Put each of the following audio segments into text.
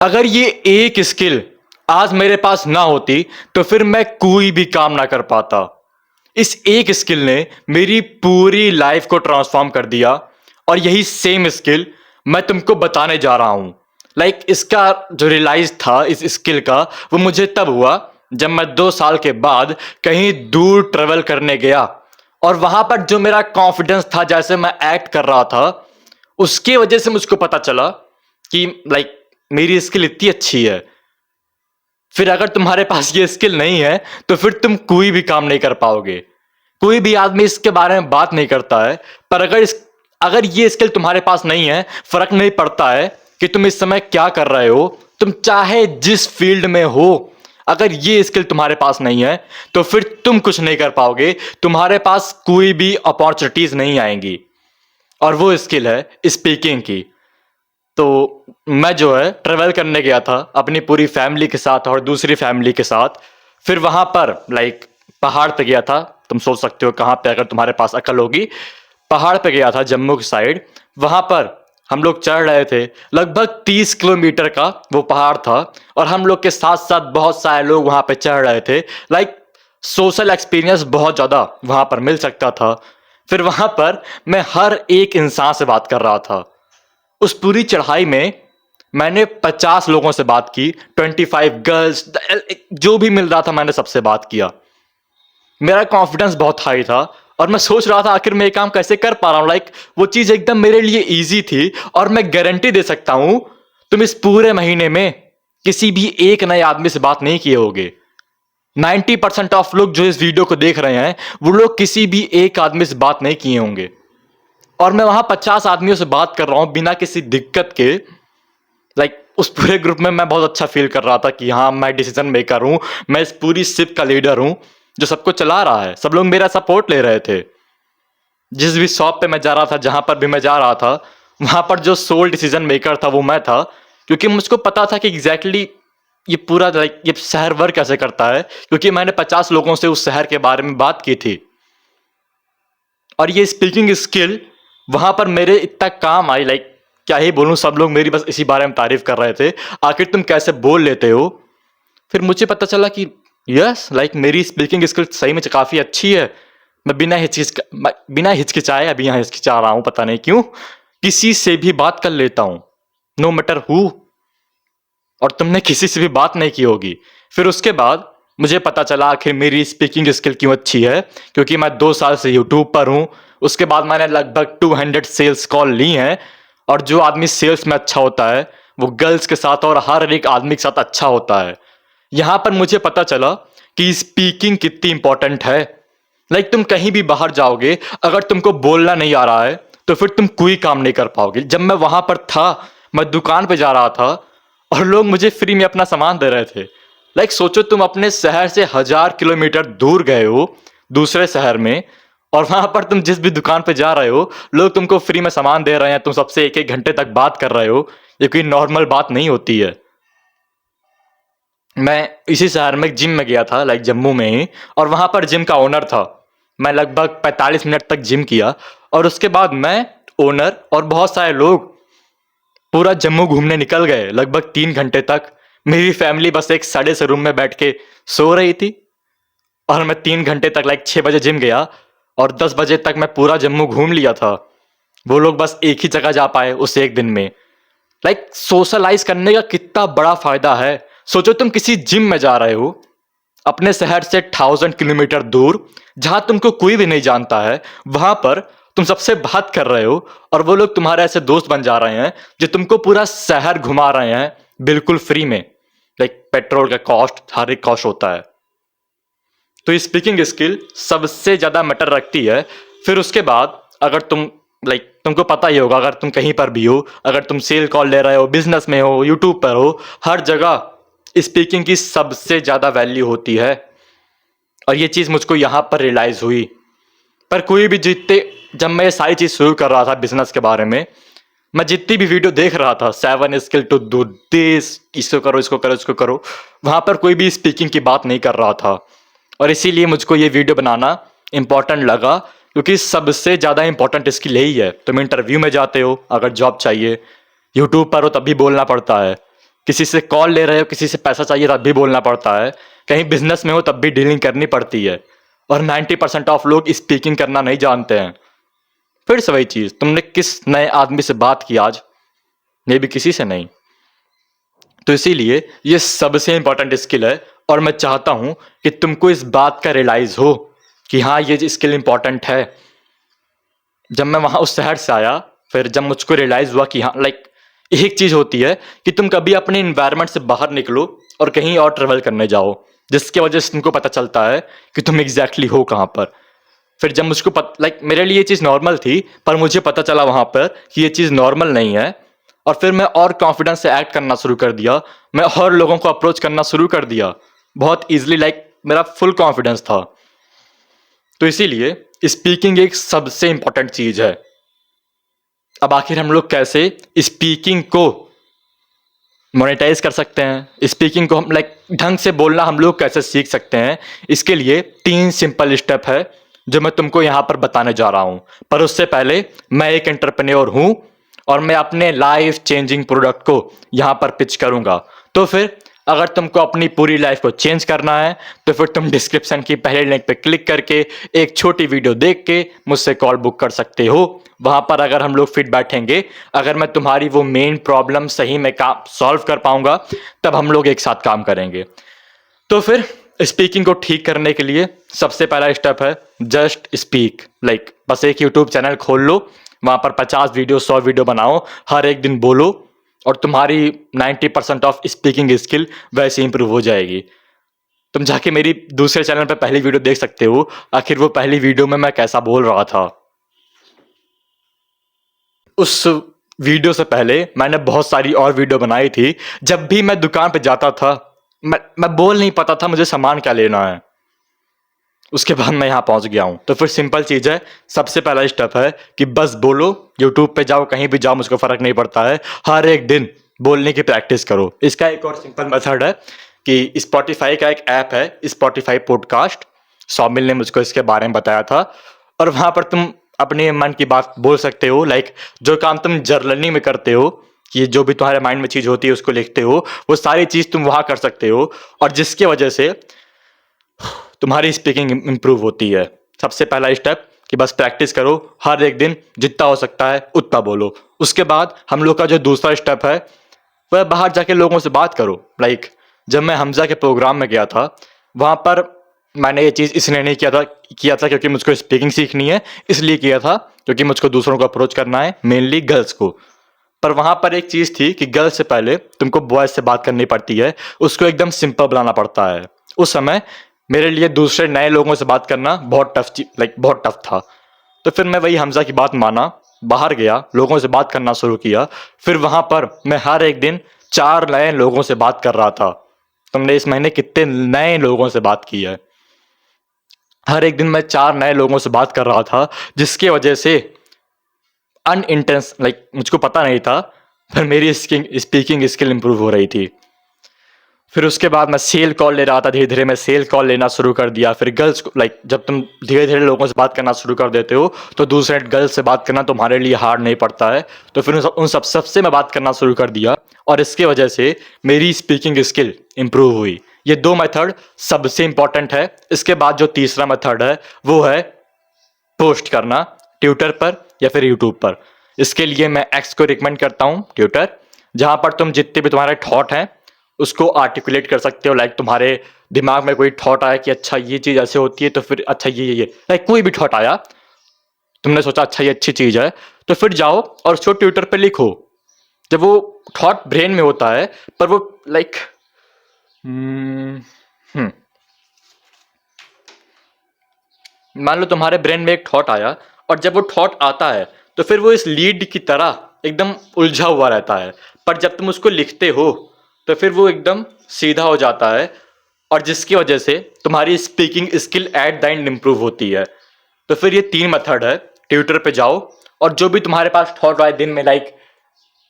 अगर ये एक स्किल आज मेरे पास ना होती तो फिर मैं कोई भी काम ना कर पाता। इस एक स्किल ने मेरी पूरी लाइफ को ट्रांसफॉर्म कर दिया और यही सेम स्किल मैं तुमको बताने जा रहा हूं। इसका जो रियलाइज था इस स्किल का, वो मुझे तब हुआ जब मैं 2 साल के बाद कहीं दूर ट्रेवल करने गया और वहां पर जो मेरा कॉन्फिडेंस था, जैसे मैं एक्ट कर रहा था, उसकी वजह से मुझको पता चला कि मेरी स्किल इतनी अच्छी है। फिर अगर तुम्हारे पास ये स्किल नहीं है तो फिर तुम कोई भी काम नहीं कर पाओगे। कोई भी आदमी इसके बारे में बात नहीं करता है, पर अगर ये स्किल तुम्हारे पास नहीं है, फर्क नहीं पड़ता है कि तुम इस समय क्या कर रहे हो, तुम चाहे जिस फील्ड में हो, अगर ये स्किल तुम्हारे पास नहीं है तो फिर तुम कुछ नहीं कर पाओगे, तुम्हारे पास कोई भी अपॉर्चुनिटीज नहीं आएंगी। और वो स्किल है स्पीकिंग की। तो मैं जो है ट्रेवल करने गया था अपनी पूरी फैमिली के साथ और दूसरी फैमिली के साथ। फिर वहां पर पहाड़ पे गया था। तुम सोच सकते हो कहाँ पे, अगर तुम्हारे पास अकल होगी। पहाड़ पे गया था, जम्मू की साइड। वहां पर हम लोग चढ़ रहे थे, लगभग 30 किलोमीटर का वो पहाड़ था और हम लोग के साथ साथ बहुत सारे लोग वहां पे चढ़ रहे थे। सोशल एक्सपीरियंस बहुत ज़्यादा वहां पर मिल सकता था। फिर वहां पर मैं हर एक इंसान से बात कर रहा था। उस पूरी चढ़ाई में मैंने 50 लोगों से बात की, 25 गर्ल्स, जो भी मिल रहा था मैंने सबसे बात किया। मेरा कॉन्फिडेंस बहुत हाई था और मैं सोच रहा था आखिर मैं ये काम कैसे कर पा रहा हूँ। वो चीज़ एकदम मेरे लिए इजी थी और मैं गारंटी दे सकता हूं तुम इस पूरे महीने में किसी भी एक नए आदमी से बात नहीं किए होगे। 90% ऑफ लोग जो इस वीडियो को देख रहे हैं वो लोग किसी भी एक आदमी से बात नहीं किए होंगे। और मैं वहां 50 आदमियों से बात कर रहा हूं बिना किसी दिक्कत के। उस पूरे ग्रुप में मैं बहुत अच्छा फील कर रहा था कि हाँ, मैं डिसीजन मेकर हूं, मैं इस पूरी शिप का लीडर हूं जो सबको चला रहा है। सब लोग मेरा सपोर्ट ले रहे थे। जिस भी शॉप पे मैं जा रहा था, जहां पर भी मैं जा रहा था, वहां पर जो सोल डिसीजन मेकर था वो मैं था। क्योंकि मुझको पता था कि एग्जैक्टली ये पूरा ये शहर वर्क कैसे करता है, क्योंकि मैंने 50 लोगों से उस शहर के बारे में बात की थी। और ये स्पीकिंग स्किल वहां पर मेरे इतना काम आई, क्या ही बोलूं, सब लोग मेरी बस इसी बारे में तारीफ कर रहे थे, आखिर तुम कैसे बोल लेते हो। फिर मुझे पता चला कि यस, मेरी स्पीकिंग स्किल सही में काफी अच्छी है। मैं बिना हिचकिचाए अभी यहाँ हिचकिचा रहा हूं, पता नहीं क्यों, किसी से भी बात कर लेता हूं, नो मैटर हु। और तुमने किसी से भी बात नहीं की होगी। फिर उसके बाद मुझे पता चला आखिर मेरी स्पीकिंग स्किल क्यों अच्छी है, क्योंकि मैं 2 साल से यूट्यूब पर हूं। उसके बाद मैंने लगभग 200 सेल्स कॉल ली हैं। और जो आदमी सेल्स में अच्छा होता है वो गर्ल्स के साथ और हर एक आदमी के साथ अच्छा होता है। यहां पर मुझे पता चला कि स्पीकिंग कितनी इंपॉर्टेंट है। तुम कहीं भी बाहर जाओगे, अगर तुमको बोलना नहीं आ रहा है तो फिर तुम कोई काम नहीं कर पाओगे। जब मैं वहां पर था, मैं दुकान पे जा रहा था और लोग मुझे फ्री में अपना सामान दे रहे थे। सोचो, तुम अपने शहर से 1000 किलोमीटर दूर गए हो दूसरे शहर में, और वहां पर तुम जिस भी दुकान पे जा रहे हो, लोग तुमको फ्री में सामान दे रहे हैं, तुम सबसे 1-1 घंटे तक बात कर रहे हो। ये कोई नॉर्मल बात नहीं होती है। मैं इसी शहर में जिम में गया था, जम्मू में ही, और वहां पर जिम का ओनर था। मैं लगभग 45 मिनट तक जिम किया और उसके बाद मैं, ओनर और बहुत सारे लोग पूरा जम्मू घूमने निकल गए। लगभग 3 घंटे तक मेरी फैमिली बस एक सड़े से रूम में बैठ के सो रही थी और मैं 3 घंटे तक 6 बजे जिम गया और 10 बजे तक मैं पूरा जम्मू घूम लिया था। वो लोग बस एक ही जगह जा पाए उस एक दिन में। सोशलाइज करने का कितना बड़ा फायदा है। सोचो, तुम किसी जिम में जा रहे हो अपने शहर से 1000 किलोमीटर दूर, जहां तुमको कोई भी नहीं जानता है, वहां पर तुम सबसे बात कर रहे हो और वो लोग तुम्हारे ऐसे दोस्त बन जा रहे हैं जो तुमको पूरा शहर घुमा रहे हैं बिल्कुल फ्री में। पेट्रोल का कॉस्ट, हर एक कॉस्ट होता है। तो स्पीकिंग स्किल सबसे ज्यादा मैटर रखती है। फिर उसके बाद अगर तुमको पता ही होगा, अगर तुम कहीं पर भी हो, अगर तुम सेल कॉल ले रहे हो, बिजनेस में हो, यूट्यूब पर हो, हर जगह स्पीकिंग की सबसे ज्यादा वैल्यू होती है। और ये चीज मुझको यहां पर रियलाइज हुई। पर कोई भी जब मैं ये सारी चीज शुरू कर रहा था बिजनेस के बारे में, मैं जितनी भी वीडियो देख रहा था, 7 स्किल टू डू दिस, इसको करो, इसको करो, इसको करो, वहां पर कोई भी स्पीकिंग की बात नहीं कर रहा था। और इसीलिए मुझको ये वीडियो बनाना इंपॉर्टेंट लगा, क्योंकि सबसे ज्यादा इंपॉर्टेंट स्किल यही है। तुम इंटरव्यू में जाते हो, अगर जॉब चाहिए, यूट्यूब पर हो तब भी बोलना पड़ता है, किसी से कॉल ले रहे हो, किसी से पैसा चाहिए तब भी बोलना पड़ता है, कहीं बिजनेस में हो तब भी डीलिंग करनी पड़ती है। और 90% ऑफ लोग स्पीकिंग करना नहीं जानते हैं। फिर से वही चीज, तुमने किस नए आदमी से बात की आज? मे भी किसी से नहीं। तो इसीलिए ये सबसे इंपॉर्टेंट स्किल है, और मैं चाहता हूं कि तुमको इस बात का रियलाइज हो कि हाँ ये स्किल इंपॉर्टेंट है। जब मैं वहां उस शहर से आया, फिर जब मुझको रियलाइज हुआ कि हाँ लाइक एक चीज होती है कि तुम कभी अपने इन्वायरमेंट से बाहर निकलो और कहीं और ट्रेवल करने जाओ, जिसकी वजह से तुमको पता चलता है कि तुम एग्जैक्टली हो कहाँ पर। फिर जब मुझको मेरे लिए ये चीज़ नॉर्मल थी, पर मुझे पता चला वहां पर कि ये चीज़ नॉर्मल नहीं है, और फिर मैं और कॉन्फिडेंस से एक्ट करना शुरू कर दिया। मैं और लोगों को अप्रोच करना शुरू कर दिया बहुत इजीली, मेरा फुल कॉन्फिडेंस था। तो इसीलिए स्पीकिंग एक सबसे इंपॉर्टेंट चीज है। अब आखिर हम लोग कैसे स्पीकिंग को मोनेटाइज कर सकते हैं, स्पीकिंग को हम ढंग से बोलना हम लोग कैसे सीख सकते हैं, इसके लिए 3 सिंपल स्टेप है जो मैं तुमको यहां पर बताने जा रहा हूं। पर उससे पहले मैं एक एंटरप्रेन्योर हूं और मैं अपने लाइफ चेंजिंग प्रोडक्ट को यहां पर पिच करूंगा। तो फिर अगर तुमको अपनी पूरी लाइफ को चेंज करना है तो फिर तुम डिस्क्रिप्शन की पहले लिंक पे क्लिक करके एक छोटी वीडियो देख के मुझसे कॉल बुक कर सकते हो। वहां पर अगर हम लोग फिट बैठेंगे, अगर मैं तुम्हारी वो मेन प्रॉब्लम सही में काम सॉल्व कर पाऊंगा, तब हम लोग एक साथ काम करेंगे। तो फिर स्पीकिंग को ठीक करने के लिए सबसे पहला स्टेप है जस्ट स्पीक। बस एक यूट्यूब चैनल खोल लो, वहां पर 50 वीडियो 100 वीडियो बनाओ, हर एक दिन बोलो, और तुम्हारी 90% ऑफ स्पीकिंग स्किल वैसे इंप्रूव हो जाएगी। तुम जाके मेरी दूसरे चैनल पे पहली वीडियो देख सकते हो, आखिर वो पहली वीडियो में मैं कैसा बोल रहा था। उस वीडियो से पहले मैंने बहुत सारी और वीडियो बनाई थी। जब भी मैं दुकान पे जाता था, मैं बोल नहीं पाता था मुझे सामान क्या लेना है। उसके बाद मैं यहाँ पहुंच गया हूँ। तो फिर सिंपल चीज़ है, सबसे पहला स्टेप है कि बस बोलो। यूट्यूब पे जाओ, कहीं भी जाओ, मुझको फ़र्क नहीं पड़ता है, हर एक दिन बोलने की प्रैक्टिस करो। इसका एक और सिंपल मेथड है कि स्पॉटिफाई का एक ऐप है, स्पॉटिफाई पॉडकास्ट। सौमिल ने मुझको इसके बारे में बताया था, और वहाँ पर तुम अपने मन की बात बोल सकते हो। जो काम तुम जर्नलिंग में करते हो, कि जो भी तुम्हारे माइंड में चीज़ होती है उसको लिखते हो, वो सारी चीज़ तुम वहाँ कर सकते हो, और जिसके वजह से तुम्हारी स्पीकिंग इंप्रूव होती है। सबसे पहला स्टेप कि बस प्रैक्टिस करो, हर एक दिन जितना हो सकता है उतना बोलो। उसके बाद हम लोग का जो दूसरा स्टेप है वह बाहर जाके लोगों से बात करो। जब मैं हमजा के प्रोग्राम में गया था, वहाँ पर मैंने ये चीज़ इसलिए नहीं किया था क्योंकि मुझको स्पीकिंग सीखनी है, इसलिए किया था क्योंकि मुझको दूसरों को अप्रोच करना है, मेनली गर्ल्स को। पर वहाँ पर एक चीज़ थी कि गर्ल्स से पहले तुमको बॉयज़ से बात करनी पड़ती है, उसको एकदम सिंपल बनाना पड़ता है। उस समय मेरे लिए दूसरे नए लोगों से बात करना बहुत बहुत टफ था। तो फिर मैं वही हमजा की बात माना, बाहर गया, लोगों से बात करना शुरू किया। फिर वहां पर मैं हर एक दिन 4 नए लोगों से बात कर रहा था। तुमने इस महीने कितने नए लोगों से बात की है? हर एक दिन मैं 4 नए लोगों से बात कर रहा था, जिसकी वजह से मुझको पता नहीं था, पर मेरी स्पीकिंग स्किल इंप्रूव हो रही थी। फिर उसके बाद मैं सेल कॉल ले रहा था, धीरे धीरे मैं सेल कॉल लेना शुरू कर दिया। फिर गर्ल्स को जब तुम धीरे धीरे लोगों से बात करना शुरू कर देते हो, तो दूसरे गर्ल्स से बात करना तुम्हारे लिए हार्ड नहीं पड़ता है। तो फिर उन सबसे मैं बात करना शुरू कर दिया, और इसके वजह से मेरी स्पीकिंग स्किल इंप्रूव हुई। ये 2 मेथड सबसे इंपॉर्टेंट है। इसके बाद जो तीसरा मेथड है वो है पोस्ट करना, ट्विटर पर या फिर यूट्यूब पर। इसके लिए मैं एक्स को रिकमेंड करता हूँ, ट्विटर, जहाँ पर तुम जितने भी तुम्हारे थॉट हैं उसको आर्टिकुलेट कर सकते हो। तुम्हारे दिमाग में कोई थॉट आया कि अच्छा ये चीज़ ऐसे होती है, तो फिर अच्छा ये कोई भी थॉट आया, तुमने सोचा अच्छा ये अच्छी चीज़ है, तो फिर जाओ और उसको ट्विटर पे लिखो। जब वो थॉट ब्रेन में होता है, पर वो मान लो तुम्हारे ब्रेन में एक थॉट आया, और जब वो थॉट आता है तो फिर वो इस लीड की तरह एकदम उलझा हुआ रहता है। पर जब तुम उसको लिखते हो तो फिर वो एकदम सीधा हो जाता है, और जिसकी वजह से तुम्हारी speaking skill at the end improve होती है। तो फिर ये 3 मेथड है। ट्विटर पे जाओ, और जो भी तुम्हारे पास थॉट आए दिन में,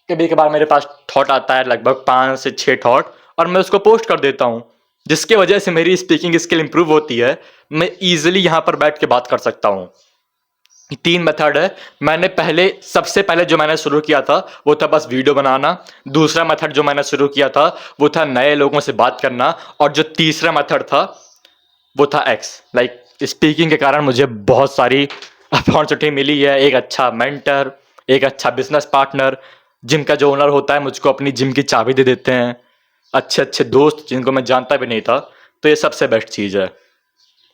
कभी कभार मेरे पास थॉट आता है लगभग 5 से 6 थॉट, और मैं उसको पोस्ट कर देता हूँ, जिसके वजह से मेरी स्पीकिंग स्किल इंप्रूव होती है। मैं इजीली यहाँ पर बैठ के बात कर सकता हूँ। तीन मेथड है। मैंने सबसे पहले जो मैंने शुरू किया था वो था बस वीडियो बनाना। दूसरा मेथड जो मैंने शुरू किया था वो था नए लोगों से बात करना। और जो तीसरा मेथड था वो था एक्स। लाइक स्पीकिंग के कारण मुझे बहुत सारी अपॉर्चुनिटी मिली है। एक अच्छा मेंटर, एक अच्छा बिजनेस पार्टनर, जिम का जो ओनर होता है मुझको अपनी जिम की चाबी दे देते हैं, अच्छे अच्छे दोस्त जिनको मैं जानता भी नहीं था। तो ये सबसे बेस्ट चीज़ है।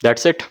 That's it.